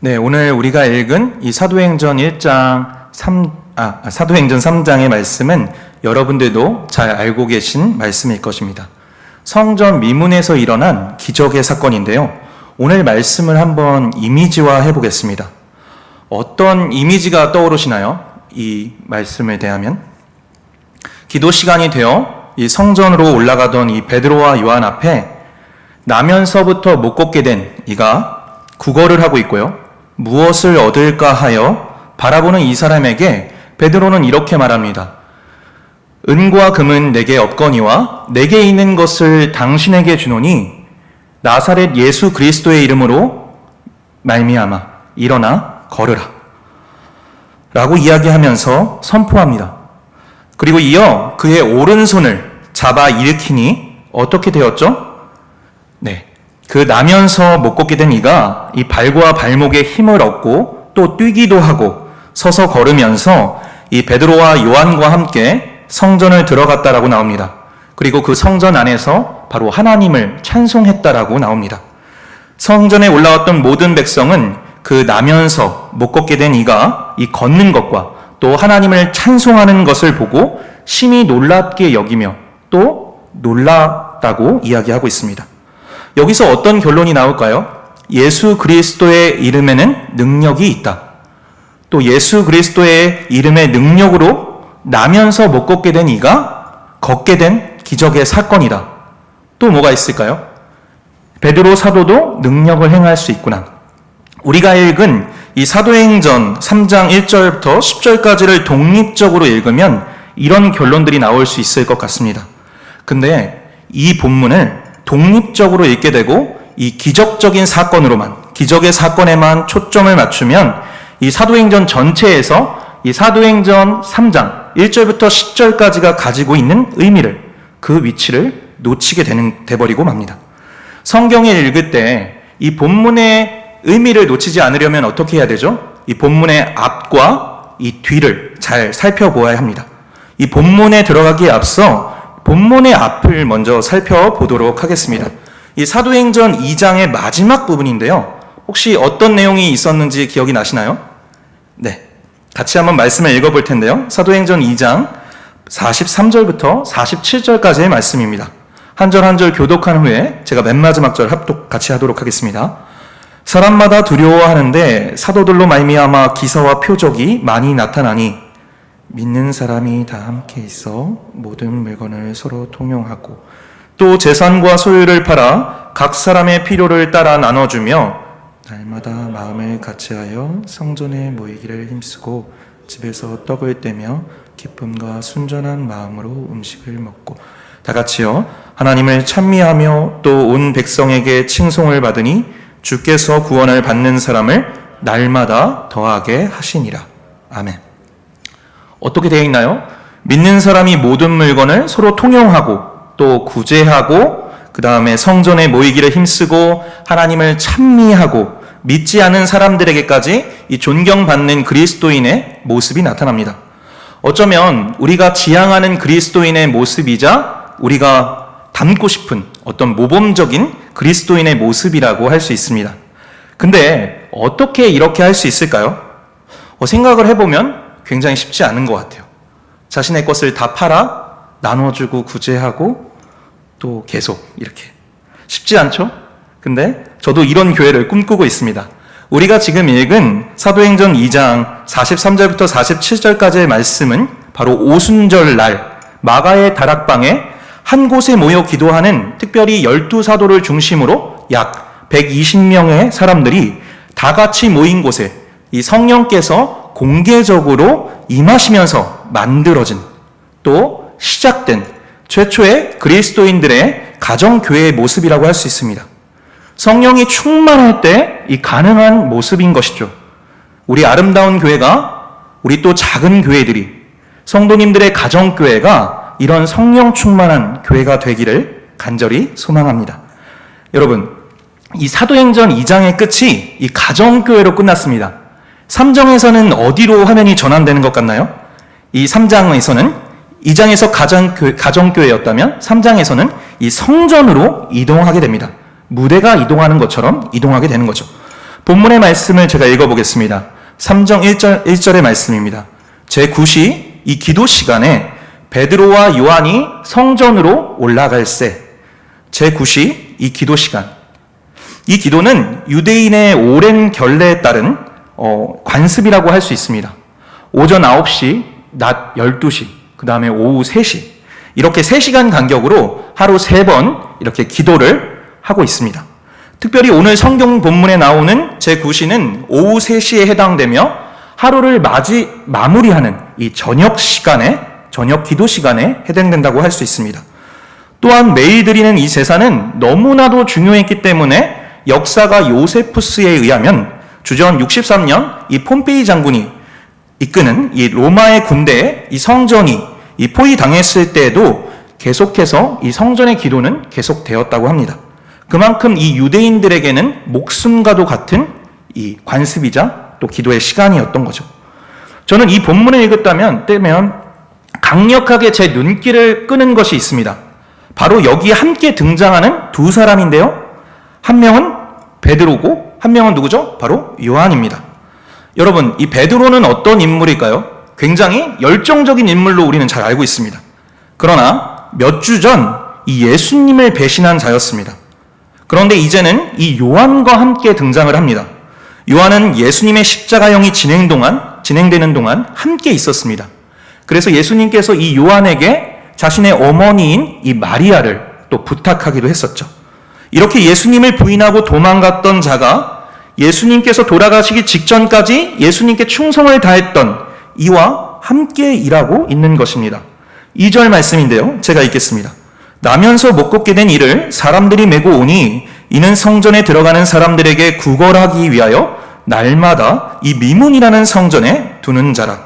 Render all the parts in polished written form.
네, 오늘 우리가 읽은 이 사도행전 3장의 말씀은 여러분들도 잘 알고 계신 말씀일 것입니다. 성전 미문에서 일어난 기적의 사건인데요. 오늘 말씀을 한번 이미지화해 보겠습니다. 어떤 이미지가 떠오르시나요? 이 말씀에 대하면 기도 시간이 되어 이 성전으로 올라가던 이 베드로와 요한 앞에 나면서부터 못 걷게 된 이가 구걸을 하고 있고요. 무엇을 얻을까 하여 바라보는 이 사람에게 베드로는 이렇게 말합니다. 은과 금은 내게 없거니와 내게 있는 것을 당신에게 주노니 나사렛 예수 그리스도의 이름으로 말미암아 일어나 걸으라 라고 이야기하면서 선포합니다. 그리고 이어 그의 오른손을 잡아 일으키니 어떻게 되었죠? 네, 그 나면서 못 걷게 된 이가 이 발과 발목에 힘을 얻고 또 뛰기도 하고 서서 걸으면서 이 베드로와 요한과 함께 성전을 들어갔다라고 나옵니다. 그리고 그 성전 안에서 바로 하나님을 찬송했다라고 나옵니다. 성전에 올라왔던 모든 백성은 그 나면서 못 걷게 된 이가 이 걷는 것과 또 하나님을 찬송하는 것을 보고 심히 놀랍게 여기며 또 놀랐다고 이야기하고 있습니다. 여기서 어떤 결론이 나올까요? 예수 그리스도의 이름에는 능력이 있다. 또 예수 그리스도의 이름의 능력으로 나면서 못 걷게 된 이가 걷게 된 기적의 사건이다. 또 뭐가 있을까요? 베드로 사도도 능력을 행할 수 있구나. 우리가 읽은 이 사도행전 3장 1절부터 10절까지를 독립적으로 읽으면 이런 결론들이 나올 수 있을 것 같습니다. 근데 이 본문을 독립적으로 읽게 되고 이 기적적인 사건으로만, 기적의 사건에만 초점을 맞추면 이 사도행전 전체에서 이 사도행전 3장 1절부터 10절까지가 가지고 있는 의미를, 그 위치를 놓치게 돼버리고 맙니다. 성경을 읽을 때 이 본문의 의미를 놓치지 않으려면 어떻게 해야 되죠? 이 본문의 앞과 이 뒤를 잘 살펴보아야 합니다. 이 본문에 들어가기에 앞서 본문의 앞을 먼저 살펴보도록 하겠습니다. 이 사도행전 2장의 마지막 부분인데요. 혹시 어떤 내용이 있었는지 기억이 나시나요? 네, 같이 한번 말씀을 읽어볼 텐데요. 사도행전 2장 43절부터 47절까지의 말씀입니다. 한 절 한 절 교독한 후에 제가 맨 마지막 절 합독 같이 하도록 하겠습니다. 사람마다 두려워하는데 사도들로 말미암아 기사와 표적이 많이 나타나니 믿는 사람이 다 함께 있어 모든 물건을 서로 통용하고 또 재산과 소유를 팔아 각 사람의 필요를 따라 나눠주며 날마다 마음을 같이하여 성전에 모이기를 힘쓰고 집에서 떡을 떼며 기쁨과 순전한 마음으로 음식을 먹고 다 같이요 하나님을 찬미하며 또 온 백성에게 칭송을 받으니 주께서 구원을 받는 사람을 날마다 더하게 하시니라. 아멘. 어떻게 되어 있나요? 믿는 사람이 모든 물건을 서로 통용하고 또 구제하고 그 다음에 성전에 모이기를 힘쓰고 하나님을 찬미하고 믿지 않은 사람들에게까지 이 존경받는 그리스도인의 모습이 나타납니다. 어쩌면 우리가 지향하는 그리스도인의 모습이자 우리가 닮고 싶은 어떤 모범적인 그리스도인의 모습이라고 할 수 있습니다. 근데 어떻게 이렇게 할 수 있을까요? 생각을 해보면 굉장히 쉽지 않은 것 같아요. 자신의 것을 다 팔아 나눠주고 구제하고 또 계속 이렇게 쉽지 않죠? 근데 저도 이런 교회를 꿈꾸고 있습니다. 우리가 지금 읽은 사도행전 2장 43절부터 47절까지의 말씀은 바로 오순절 날 마가의 다락방에 한 곳에 모여 기도하는 특별히 12사도를 중심으로 약 120명의 사람들이 다 같이 모인 곳에 이 성령께서 공개적으로 임하시면서 만들어진 또 시작된 최초의 그리스도인들의 가정교회의 모습이라고 할 수 있습니다. 성령이 충만할 때 이 가능한 모습인 것이죠. 우리 아름다운 교회가, 우리 또 작은 교회들이, 성도님들의 가정교회가 이런 성령 충만한 교회가 되기를 간절히 소망합니다. 여러분, 이 사도행전 2장의 끝이 이 가정교회로 끝났습니다. 3장에서는 어디로 화면이 전환되는 것 같나요? 이 3장에서는 2장에서 가정교회였다면 3장에서는 이 성전으로 이동하게 됩니다. 무대가 이동하는 것처럼 이동하게 되는 거죠. 본문의 말씀을 제가 읽어보겠습니다. 3장 1절의 말씀입니다. 제9시 이 기도 시간에 베드로와 요한이 성전으로 올라갈새. 제9시 이 기도 시간. 이 기도는 유대인의 오랜 결례에 따른 관습이라고 할 수 있습니다. 오전 9시, 낮 12시, 그 다음에 오후 3시 이렇게 3시간 간격으로 하루 3번 이렇게 기도를 하고 있습니다. 특별히 오늘 성경 본문에 나오는 제9시는 오후 3시에 해당되며 하루를 마무리하는 이 저녁 기도 시간에 해당된다고 할 수 있습니다. 또한 매일 드리는 이 제사는 너무나도 중요했기 때문에 역사가 요세푸스에 의하면 주전 63년 이 폼페이 장군이 이끄는 이 로마의 군대에 이 성전이 이 포위당했을 때에도 계속해서 이 성전의 기도는 계속되었다고 합니다. 그만큼 이 유대인들에게는 목숨과도 같은 이 관습이자 또 기도의 시간이었던 거죠. 저는 이 본문을 읽었다면 강력하게 제 눈길을 끄는 것이 있습니다. 바로 여기에 함께 등장하는 두 사람인데요. 한 명은 베드로고 한 명은 누구죠? 바로 요한입니다. 여러분, 이 베드로는 어떤 인물일까요? 굉장히 열정적인 인물로 우리는 잘 알고 있습니다. 그러나 몇 주 전 이 예수님을 배신한 자였습니다. 그런데 이제는 이 요한과 함께 등장을 합니다. 요한은 예수님의 십자가형이 진행되는 동안 함께 있었습니다. 그래서 예수님께서 이 요한에게 자신의 어머니인 이 마리아를 또 부탁하기도 했었죠. 이렇게 예수님을 부인하고 도망갔던 자가 예수님께서 돌아가시기 직전까지 예수님께 충성을 다했던 이와 함께 일하고 있는 것입니다. 2절 말씀인데요. 제가 읽겠습니다. 나면서 못 걷게 된 이를 사람들이 메고 오니 이는 성전에 들어가는 사람들에게 구걸하기 위하여 날마다 이 미문이라는 성전에 두는 자라.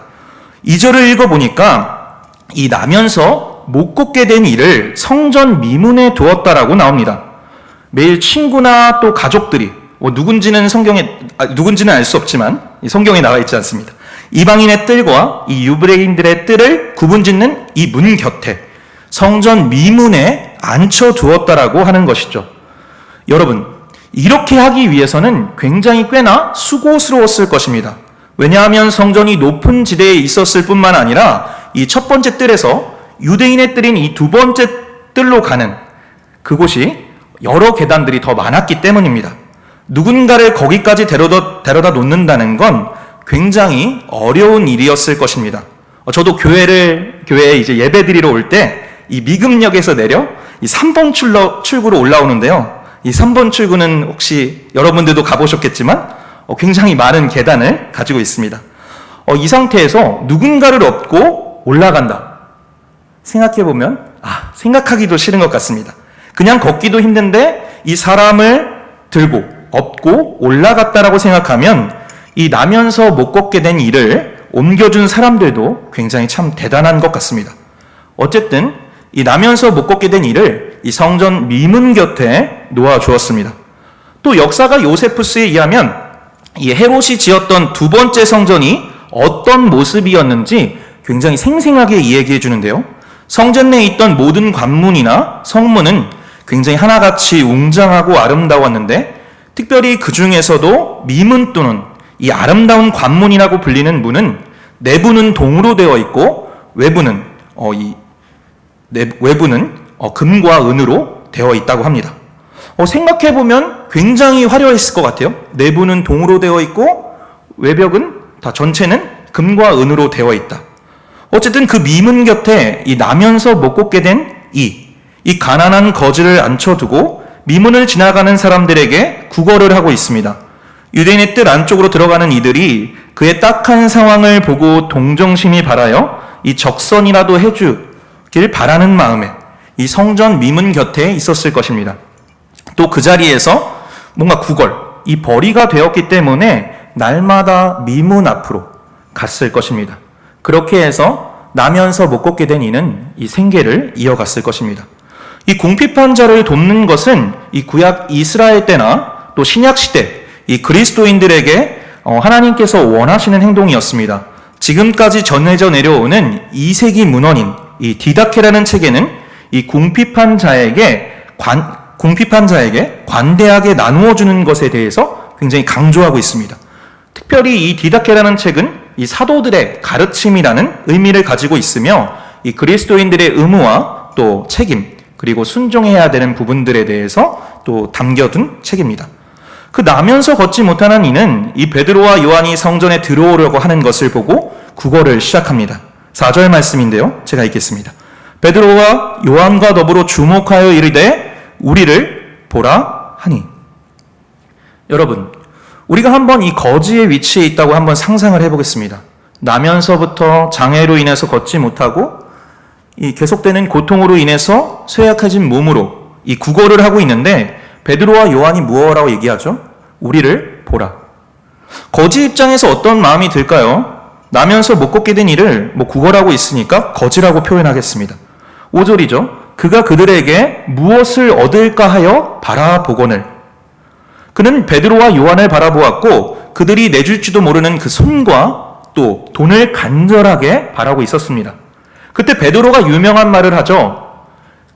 2절을 읽어보니까 이 나면서 못 걷게 된 이를 성전 미문에 두었다라고 나옵니다. 매일 친구나 또 가족들이 누군지는 알 수 없지만 성경에 나와 있지 않습니다. 이방인의 뜰과 이 유브레인들의 뜰을 구분짓는 이 문 곁에 성전 미문에 앉혀 두었다라고 하는 것이죠. 여러분, 이렇게 하기 위해서는 굉장히 꽤나 수고스러웠을 것입니다. 왜냐하면 성전이 높은 지대에 있었을 뿐만 아니라 이 첫 번째 뜰에서 유대인의 뜰인 이 두 번째 뜰로 가는 그곳이 여러 계단들이 더 많았기 때문입니다. 누군가를 거기까지 데려다 놓는다는 건 굉장히 어려운 일이었을 것입니다. 저도 교회에 이제 예배 드리러 올 때 이 미금역에서 내려 이 3번 출구로 올라오는데요. 이 3번 출구는 혹시 여러분들도 가보셨겠지만 굉장히 많은 계단을 가지고 있습니다. 이 상태에서 누군가를 업고 올라간다. 생각해보면 생각하기도 싫은 것 같습니다. 그냥 걷기도 힘든데 이 사람을 들고 업고 올라갔다라고 생각하면 이 나면서 못 걷게 된 일을 옮겨준 사람들도 굉장히 참 대단한 것 같습니다. 어쨌든 이 나면서 못 걷게 된 일을 이 성전 미문 곁에 놓아주었습니다. 또 역사가 요세푸스에 의하면 이 헤롯이 지었던 두 번째 성전이 어떤 모습이었는지 굉장히 생생하게 이야기해 주는데요. 성전 내에 있던 모든 관문이나 성문은 굉장히 하나같이 웅장하고 아름다웠는데 특별히 그 중에서도 미문 또는 이 아름다운 관문이라고 불리는 문은 내부는 동으로 되어 있고 외부는 금과 은으로 되어 있다고 합니다. 생각해보면 굉장히 화려했을 것 같아요. 내부는 동으로 되어 있고 외벽은 다 전체는 금과 은으로 되어 있다. 어쨌든 그 미문 곁에 이 나면서 못 걷게 된 이 가난한 거지를 앉혀두고 미문을 지나가는 사람들에게 구걸을 하고 있습니다. 유대인의 뜰 안쪽으로 들어가는 이들이 그의 딱한 상황을 보고 동정심이 발하여 이 적선이라도 해주길 바라는 마음에 이 성전 미문 곁에 있었을 것입니다. 또 그 자리에서 뭔가 이 벌이가 되었기 때문에 날마다 미문 앞으로 갔을 것입니다. 그렇게 해서 나면서 못 걷게 된 이는 이 생계를 이어갔을 것입니다. 이 궁핍한 자를 돕는 것은 이 구약 이스라엘 때나 또 신약 시대 이 그리스도인들에게 하나님께서 원하시는 행동이었습니다. 지금까지 전해져 내려오는 2세기 문헌인 이 디다케라는 책에는 이 궁핍한 자에게 관대하게 나누어 주는 것에 대해서 굉장히 강조하고 있습니다. 특별히 이 디다케라는 책은 이 사도들의 가르침이라는 의미를 가지고 있으며 이 그리스도인들의 의무와 또 책임 그리고 순종해야 되는 부분들에 대해서 또 담겨둔 책입니다. 그 나면서 걷지 못하는 이는 이 베드로와 요한이 성전에 들어오려고 하는 것을 보고 국어를 시작합니다. 4절 말씀인데요. 제가 읽겠습니다. 베드로와 요한과 더불어 주목하여 이르되 우리를 보라 하니. 여러분, 우리가 한번 이 거지의 위치에 있다고 한번 상상을 해보겠습니다. 나면서부터 장애로 인해서 걷지 못하고 이 계속되는 고통으로 인해서 쇠약해진 몸으로 이 구걸을 하고 있는데 베드로와 요한이 무엇이라고 얘기하죠? 우리를 보라. 거지 입장에서 어떤 마음이 들까요? 나면서 못 걷게 된 이를 구걸하고 있으니까 거지라고 표현하겠습니다. 5절이죠. 그가 그들에게 무엇을 얻을까 하여 바라보거늘. 그는 베드로와 요한을 바라보았고 그들이 내줄지도 모르는 그 손과 또 돈을 간절하게 바라고 있었습니다. 그때 베드로가 유명한 말을 하죠.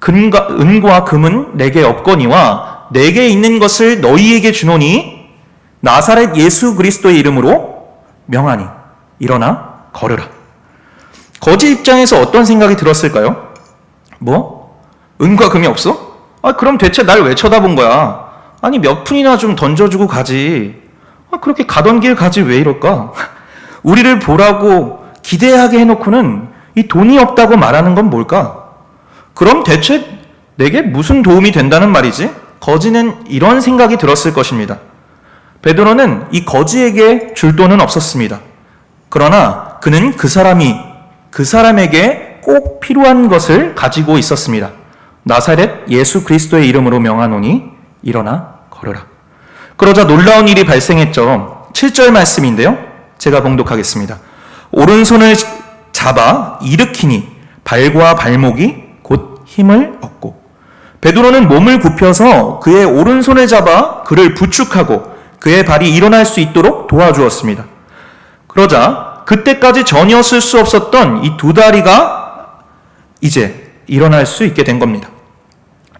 은과 금은 내게 없거니와 내게 있는 것을 너희에게 주노니 나사렛 예수 그리스도의 이름으로 명하니 일어나 걸으라. 거지 입장에서 어떤 생각이 들었을까요? 은과 금이 없어? 그럼 대체 날 왜 쳐다본 거야? 아니 몇 푼이나 좀 던져주고 가지. 그렇게 가던 길 가지 왜 이럴까? 우리를 보라고 기대하게 해놓고는 이 돈이 없다고 말하는 건 뭘까? 그럼 대체 내게 무슨 도움이 된다는 말이지? 거지는 이런 생각이 들었을 것입니다. 베드로는 이 거지에게 줄 돈은 없었습니다. 그러나 그는 그 사람에게 꼭 필요한 것을 가지고 있었습니다. 나사렛 예수 그리스도의 이름으로 명하노니 일어나 걸으라. 그러자 놀라운 일이 발생했죠. 7절 말씀인데요. 제가 봉독하겠습니다. 오른손을 잡아 일으키니 발과 발목이 곧 힘을 얻고 베드로는 몸을 굽혀서 그의 오른손을 잡아 그를 부축하고 그의 발이 일어날 수 있도록 도와주었습니다. 그러자 그때까지 전혀 쓸 수 없었던 이 두 다리가 이제 일어날 수 있게 된 겁니다.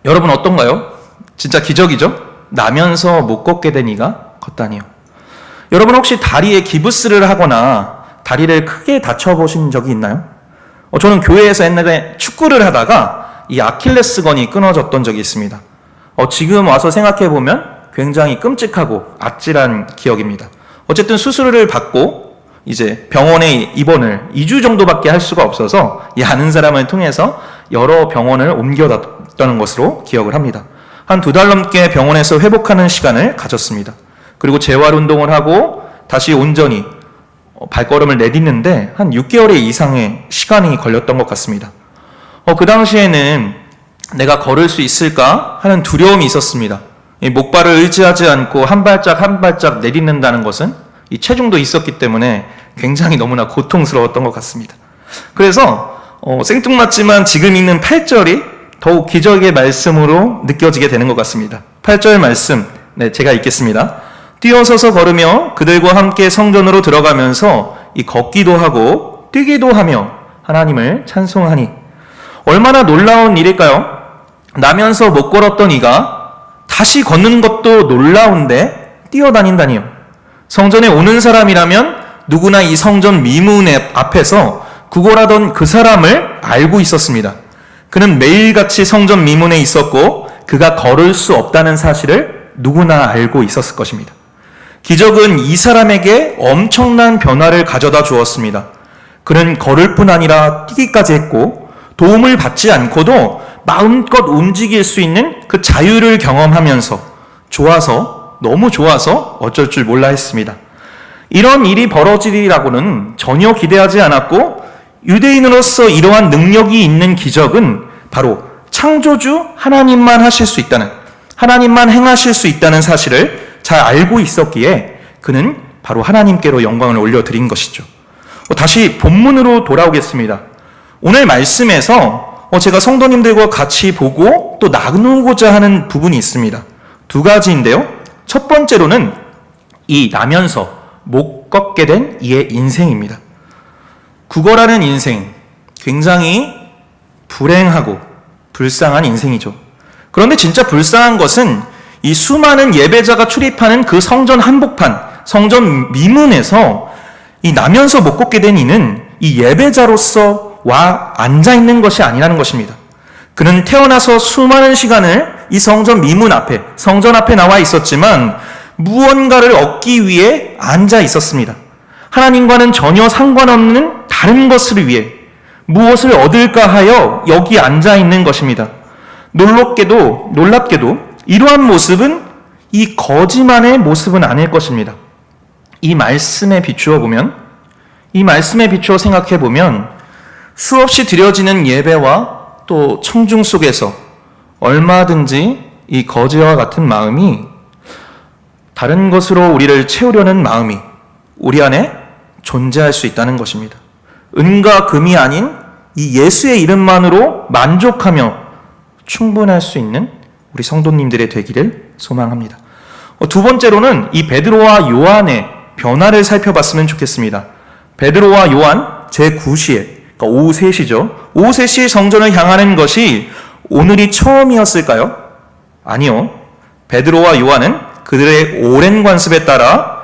여러분 어떤가요? 진짜 기적이죠? 나면서 못 걷게 된 이가 걷다니요. 여러분 혹시 다리에 기부스를 하거나 다리를 크게 다쳐보신 적이 있나요? 저는 교회에서 옛날에 축구를 하다가 이 아킬레스건이 끊어졌던 적이 있습니다. 지금 와서 생각해보면 굉장히 끔찍하고 아찔한 기억입니다. 어쨌든 수술을 받고 이제 병원에 입원을 2주 정도밖에 할 수가 없어서 이 아는 사람을 통해서 여러 병원을 옮겨다던 것으로 기억을 합니다. 한 2달 넘게 병원에서 회복하는 시간을 가졌습니다. 그리고 재활운동을 하고 다시 온전히 발걸음을 내딛는데 한 6개월 이상의 시간이 걸렸던 것 같습니다. 그 당시에는 내가 걸을 수 있을까 하는 두려움이 있었습니다. 이 목발을 의지하지 않고 한 발짝 한 발짝 내딛는다는 것은 이 체중도 있었기 때문에 굉장히 너무나 고통스러웠던 것 같습니다. 그래서 생뚱맞지만 지금 읽는 8절이 더욱 기적의 말씀으로 느껴지게 되는 것 같습니다. 8절 말씀, 제가 읽겠습니다. 뛰어서서 걸으며 그들과 함께 성전으로 들어가면서 이 걷기도 하고 뛰기도 하며 하나님을 찬송하니. 얼마나 놀라운 일일까요? 나면서 못 걸었던 이가 다시 걷는 것도 놀라운데 뛰어다닌다니요. 성전에 오는 사람이라면 누구나 이 성전 미문 앞에서 구걸하던 그 사람을 알고 있었습니다. 그는 매일같이 성전 미문에 있었고 그가 걸을 수 없다는 사실을 누구나 알고 있었을 것입니다. 기적은 이 사람에게 엄청난 변화를 가져다 주었습니다. 그는 걸을 뿐 아니라 뛰기까지 했고 도움을 받지 않고도 마음껏 움직일 수 있는 그 자유를 경험하면서 너무 좋아서 어쩔 줄 몰라 했습니다. 이런 일이 벌어지리라고는 전혀 기대하지 않았고 유대인으로서 이러한 능력이 있는 기적은 바로 창조주 하나님만 하실 수 있다는, 하나님만 행하실 수 있다는 사실을 잘 알고 있었기에 그는 바로 하나님께로 영광을 올려드린 것이죠. 다시 본문으로 돌아오겠습니다. 오늘 말씀에서 제가 성도님들과 같이 보고 또 나누고자 하는 부분이 있습니다. 2가지인데요. 첫 번째로는 이 나면서 못 걷게 된 이의 인생입니다. 구걸하는 인생, 굉장히 불행하고 불쌍한 인생이죠. 그런데 진짜 불쌍한 것은 이 수많은 예배자가 출입하는 그 성전 한복판, 성전 미문에서 이 나면서 못 걷게 된 이는 이 예배자로서 와 앉아 있는 것이 아니라는 것입니다. 그는 태어나서 수많은 시간을 이 성전 미문 앞에, 성전 앞에 나와 있었지만 무언가를 얻기 위해 앉아 있었습니다. 하나님과는 전혀 상관없는 다른 것을 위해 무엇을 얻을까 하여 여기 앉아 있는 것입니다. 놀랍게도 이러한 모습은 이 거지만의 모습은 아닐 것입니다. 이 말씀에 비추어 생각해 보면 수없이 드려지는 예배와 또 청중 속에서 얼마든지 이 거지와 같은 마음이 다른 것으로 우리를 채우려는 마음이 우리 안에 존재할 수 있다는 것입니다. 은과 금이 아닌 이 예수의 이름만으로 만족하며 충분할 수 있는 우리 성도님들의 되기를 소망합니다. 두 번째로는 이 베드로와 요한의 변화를 살펴봤으면 좋겠습니다. 베드로와 요한 제9시에, 그러니까 오후 3시죠. 오후 3시 성전을 향하는 것이 오늘이 처음이었을까요? 아니요. 베드로와 요한은 그들의 오랜 관습에 따라,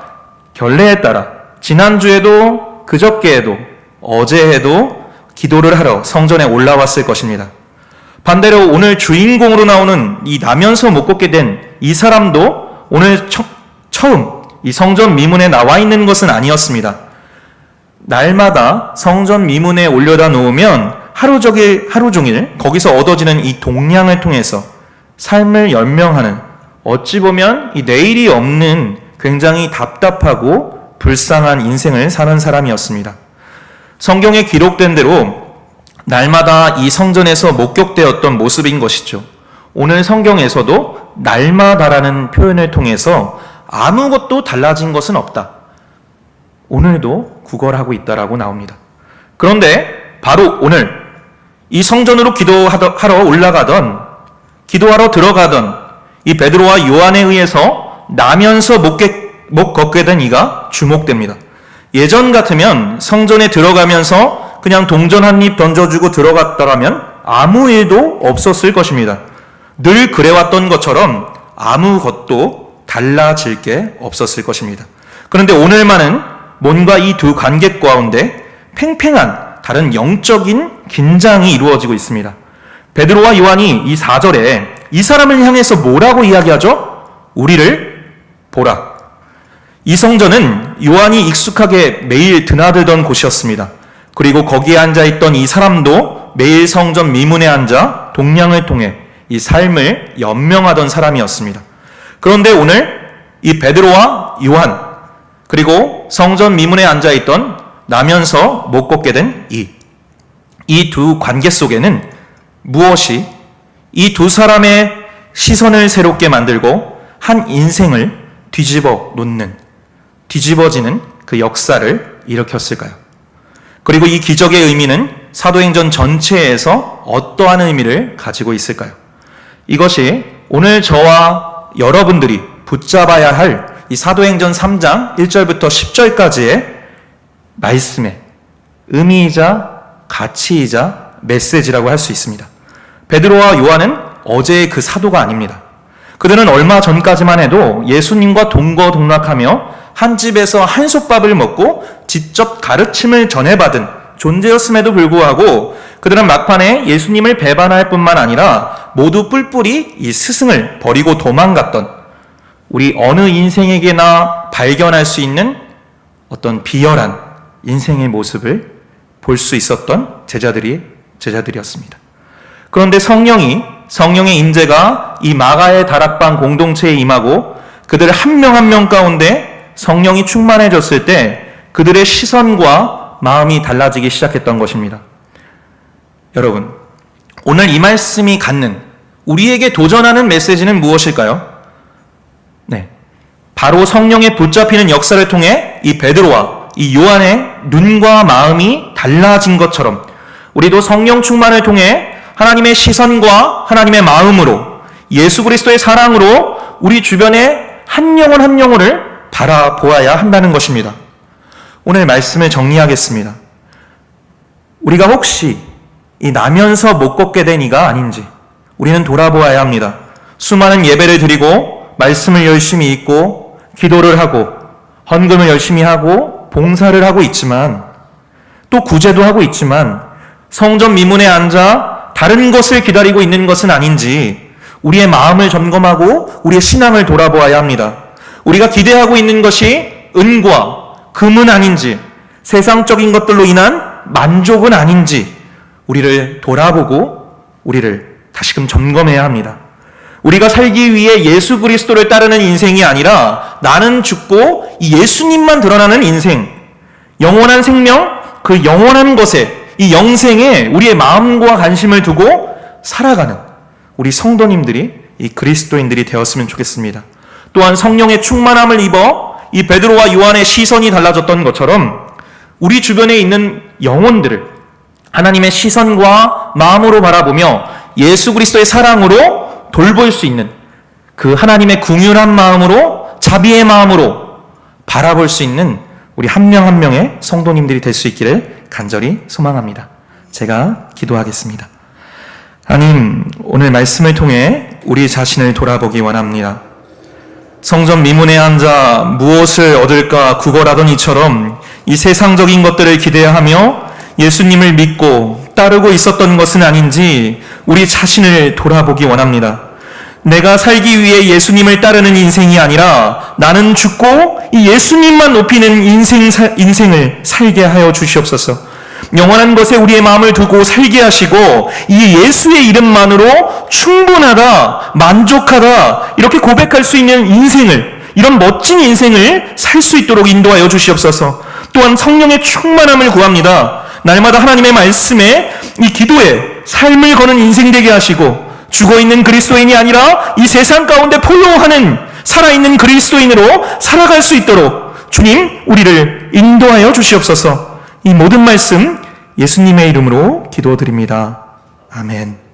결례에 따라 지난주에도 그저께에도 어제에도 기도를 하러 성전에 올라왔을 것입니다. 반대로 오늘 주인공으로 나오는 이 나면서 못 걷게 된 이 사람도 오늘 처음 이 성전 미문에 나와 있는 것은 아니었습니다. 날마다 성전 미문에 올려다 놓으면 하루 종일 거기서 얻어지는 이 동량을 통해서 삶을 연명하는, 어찌 보면 이 내일이 없는 굉장히 답답하고 불쌍한 인생을 사는 사람이었습니다. 성경에 기록된 대로 날마다 이 성전에서 목격되었던 모습인 것이죠. 오늘 성경에서도 날마다라는 표현을 통해서 아무것도 달라진 것은 없다. 오늘도 구걸하고 있다라고 나옵니다. 그런데 바로 오늘 이 성전으로 기도하러 들어가던 이 베드로와 요한에 의해서 나면서 못 걷게 된 이가 주목됩니다. 예전 같으면 성전에 들어가면서 그냥 동전 한 입 던져주고 들어갔더라면 아무 일도 없었을 것입니다. 늘 그래왔던 것처럼 아무것도 달라질 게 없었을 것입니다. 그런데 오늘만은 뭔가 이 두 관객 가운데 팽팽한 다른 영적인 긴장이 이루어지고 있습니다. 베드로와 요한이 이 4절에 이 사람을 향해서 뭐라고 이야기하죠? 우리를 보라. 이 성전은 요한이 익숙하게 매일 드나들던 곳이었습니다. 그리고 거기에 앉아있던 이 사람도 매일 성전 미문에 앉아 동량을 통해 이 삶을 연명하던 사람이었습니다. 그런데 오늘 이 베드로와 요한, 그리고 성전 미문에 앉아있던 나면서 못 걷게 된 이 두 관계 속에는 무엇이 이 두 사람의 시선을 새롭게 만들고 한 인생을 뒤집어지는 그 역사를 일으켰을까요? 그리고 이 기적의 의미는 사도행전 전체에서 어떠한 의미를 가지고 있을까요? 이것이 오늘 저와 여러분들이 붙잡아야 할 이 사도행전 3장 1절부터 10절까지의 말씀의 의미이자 가치이자 메시지라고 할 수 있습니다. 베드로와 요한은 어제의 그 사도가 아닙니다. 그들은 얼마 전까지만 해도 예수님과 동거동락하며 한 집에서 한솥밥을 먹고 직접 가르침을 전해받은 존재였음에도 불구하고 그들은 막판에 예수님을 배반할 뿐만 아니라 모두 뿔뿔이 이 스승을 버리고 도망갔던, 우리 어느 인생에게나 발견할 수 있는 어떤 비열한 인생의 모습을 볼 수 있었던 제자들이었습니다. 그런데 성령의 임재가 이 마가의 다락방 공동체에 임하고 그들 한 명 한 명 가운데 성령이 충만해졌을 때 그들의 시선과 마음이 달라지기 시작했던 것입니다. 여러분, 오늘 이 말씀이 갖는 우리에게 도전하는 메시지는 무엇일까요? 네, 바로 성령에 붙잡히는 역사를 통해 이 베드로와 이 요한의 눈과 마음이 달라진 것처럼 우리도 성령 충만을 통해 하나님의 시선과 하나님의 마음으로 예수 그리스도의 사랑으로 우리 주변의 한 영혼 한 영혼을 바라보아야 한다는 것입니다. 오늘 말씀을 정리하겠습니다. 우리가 혹시 이 나면서 못 걷게 된 이가 아닌지 우리는 돌아보아야 합니다. 수많은 예배를 드리고 말씀을 열심히 읽고 기도를 하고 헌금을 열심히 하고 봉사를 하고 있지만 또 구제도 하고 있지만 성전 미문에 앉아 다른 것을 기다리고 있는 것은 아닌지 우리의 마음을 점검하고 우리의 신앙을 돌아보아야 합니다. 우리가 기대하고 있는 것이 은과 금은 아닌지 세상적인 것들로 인한 만족은 아닌지 우리를 돌아보고 우리를 다시금 점검해야 합니다. 우리가 살기 위해 예수 그리스도를 따르는 인생이 아니라 나는 죽고 이 예수님만 드러나는 인생, 영원한 생명, 그 영원한 것에 이 영생에 우리의 마음과 관심을 두고 살아가는 우리 성도님들이 이 그리스도인들이 되었으면 좋겠습니다. 또한 성령의 충만함을 입어 이 베드로와 요한의 시선이 달라졌던 것처럼 우리 주변에 있는 영혼들을 하나님의 시선과 마음으로 바라보며 예수 그리스도의 사랑으로 돌볼 수 있는 그 하나님의 긍휼한 마음으로 자비의 마음으로 바라볼 수 있는 우리 한 명 한 명의 성도님들이 될 수 있기를 간절히 소망합니다. 제가 기도하겠습니다. 하나님, 오늘 말씀을 통해 우리 자신을 돌아보기 원합니다. 성전 미문에 앉아 무엇을 얻을까 구걸하던 이처럼 이 세상적인 것들을 기대하며 예수님을 믿고 따르고 있었던 것은 아닌지 우리 자신을 돌아보기 원합니다. 내가 살기 위해 예수님을 따르는 인생이 아니라 나는 죽고 이 예수님만 높이는 인생을 살게 하여 주시옵소서. 영원한 것에 우리의 마음을 두고 살게 하시고 이 예수의 이름만으로 충분하다, 만족하다 이렇게 고백할 수 있는 인생을, 이런 멋진 인생을 살 수 있도록 인도하여 주시옵소서. 또한 성령의 충만함을 구합니다. 날마다 하나님의 말씀에 이 기도에 삶을 거는 인생 되게 하시고 죽어있는 그리스도인이 아니라 이 세상 가운데 포효하는 살아있는 그리스도인으로 살아갈 수 있도록 주님 우리를 인도하여 주시옵소서. 이 모든 말씀 예수님의 이름으로 기도드립니다. 아멘.